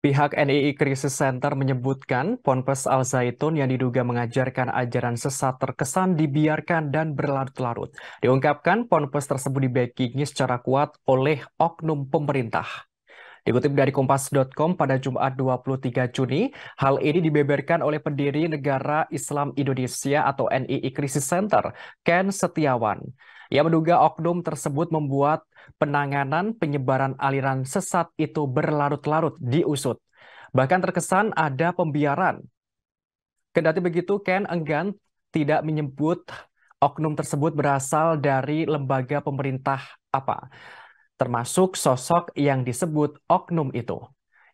Pihak NII Crisis Center menyebutkan Ponpes Al Zaitun yang diduga mengajarkan ajaran sesat terkesan dibiarkan dan berlarut-larut. Diungkapkan Ponpes tersebut dibackingi secara kuat oleh oknum pemerintah. Dikutip dari Kompas.com pada Jumat 23 Juni, hal ini dibeberkan oleh pendiri Negara Islam Indonesia atau NII Crisis Center, Ken Setiawan. Ia menduga oknum tersebut membuat penanganan penyebaran aliran sesat itu berlarut-larut diusut. Bahkan terkesan ada pembiaran. Kendati begitu, Ken enggan tidak menyebut oknum tersebut berasal dari lembaga pemerintah apa, termasuk sosok yang disebut oknum itu.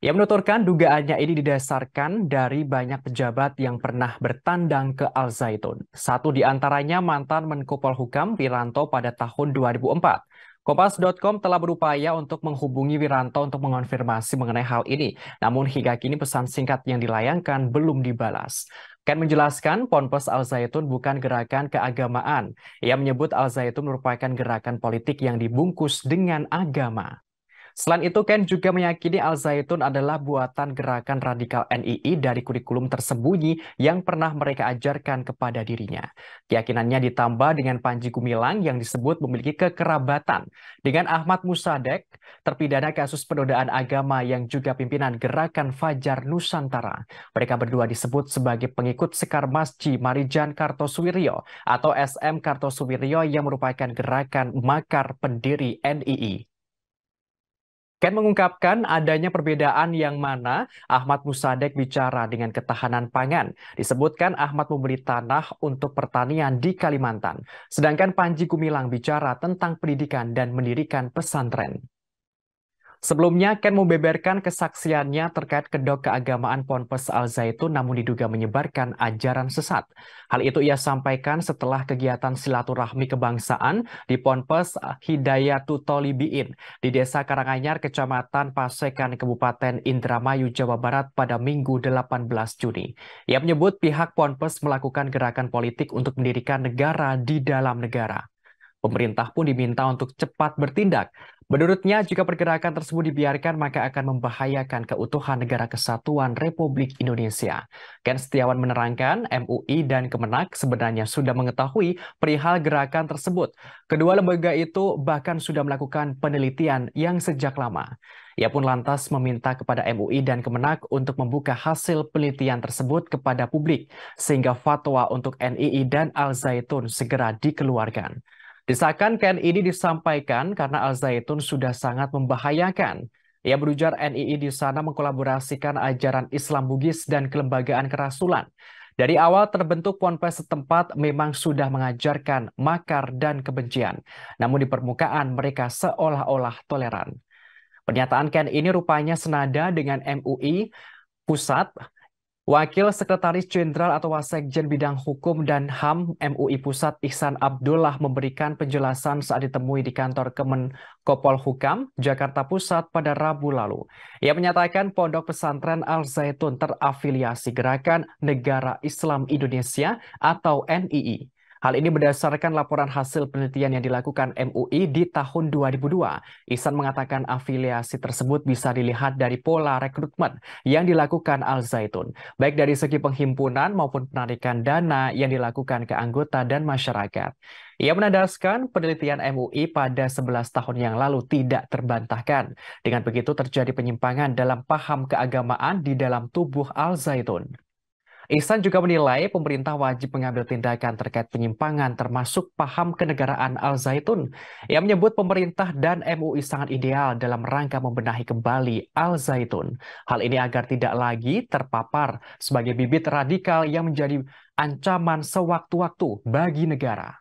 Ia menuturkan dugaannya ini didasarkan dari banyak pejabat yang pernah bertandang ke Al Zaitun. Satu di antaranya mantan Menko Polhukam Wiranto pada tahun 2004. Kompas.com telah berupaya untuk menghubungi Wiranto untuk mengonfirmasi mengenai hal ini. Namun hingga kini pesan singkat yang dilayangkan belum dibalas. Ken menjelaskan Ponpes Al Zaitun bukan gerakan keagamaan. Ia menyebut Al Zaitun merupakan gerakan politik yang dibungkus dengan agama. Selain itu, Ken juga meyakini Al Zaitun adalah buatan gerakan radikal NII dari kurikulum tersembunyi yang pernah mereka ajarkan kepada dirinya. Keyakinannya ditambah dengan Panji Gumilang yang disebut memiliki kekerabatan dengan Ahmad Musadek, terpidana kasus penodaan agama yang juga pimpinan gerakan Fajar Nusantara. Mereka berdua disebut sebagai pengikut Sekar Masji Marijan Kartosuwiryo atau SM Kartosuwiryo yang merupakan gerakan makar pendiri NII. Ken mengungkapkan adanya perbedaan yang mana Ahmad Musadek bicara dengan ketahanan pangan. Disebutkan Ahmad membeli tanah untuk pertanian di Kalimantan. Sedangkan Panji Gumilang bicara tentang pendidikan dan mendirikan pesantren. Sebelumnya, Ken membeberkan kesaksiannya terkait kedok keagamaan Ponpes Al Zaitun namun diduga menyebarkan ajaran sesat. Hal itu ia sampaikan setelah kegiatan silaturahmi kebangsaan di Ponpes Hidayatul Tholibiin di Desa Karanganyar, Kecamatan Pasekan, Kabupaten Indramayu, Jawa Barat pada Minggu 18 Juni. Ia menyebut pihak Ponpes melakukan gerakan politik untuk mendirikan negara di dalam negara. Pemerintah pun diminta untuk cepat bertindak. Menurutnya, jika pergerakan tersebut dibiarkan, maka akan membahayakan keutuhan Negara Kesatuan Republik Indonesia. Ken Setiawan menerangkan, MUI dan Kemenak sebenarnya sudah mengetahui perihal gerakan tersebut. Kedua lembaga itu bahkan sudah melakukan penelitian yang sejak lama. Ia pun lantas meminta kepada MUI dan Kemenak untuk membuka hasil penelitian tersebut kepada publik, sehingga fatwa untuk NII dan Al Zaitun segera dikeluarkan. Desakan Ken ini disampaikan karena Al Zaitun sudah sangat membahayakan. Ia berujar NII di sana mengkolaborasikan ajaran Islam Bugis dan kelembagaan kerasulan. Dari awal terbentuk ponpes setempat memang sudah mengajarkan makar dan kebencian. Namun di permukaan mereka seolah-olah toleran. Pernyataan Ken ini rupanya senada dengan MUI Pusat. Wakil Sekretaris Jenderal atau Wasekjen Bidang Hukum dan HAM MUI Pusat Ihsan Abdullah memberikan penjelasan saat ditemui di kantor Kemenkopolhukam, Jakarta Pusat pada Rabu lalu. Ia menyatakan Pondok Pesantren Al Zaitun terafiliasi Gerakan Negara Islam Indonesia atau NII. Hal ini berdasarkan laporan hasil penelitian yang dilakukan MUI di tahun 2002. Ihsan mengatakan afiliasi tersebut bisa dilihat dari pola rekrutmen yang dilakukan Al Zaitun, baik dari segi penghimpunan maupun penarikan dana yang dilakukan ke anggota dan masyarakat. Ia menandaskan penelitian MUI pada 11 tahun yang lalu tidak terbantahkan. Dengan begitu terjadi penyimpangan dalam paham keagamaan di dalam tubuh Al Zaitun. Ihsan juga menilai pemerintah wajib mengambil tindakan terkait penyimpangan termasuk paham kenegaraan Al Zaitun. Ia menyebut pemerintah dan MUI sangat ideal dalam rangka membenahi kembali Al Zaitun. Hal ini agar tidak lagi terpapar sebagai bibit radikal yang menjadi ancaman sewaktu-waktu bagi negara.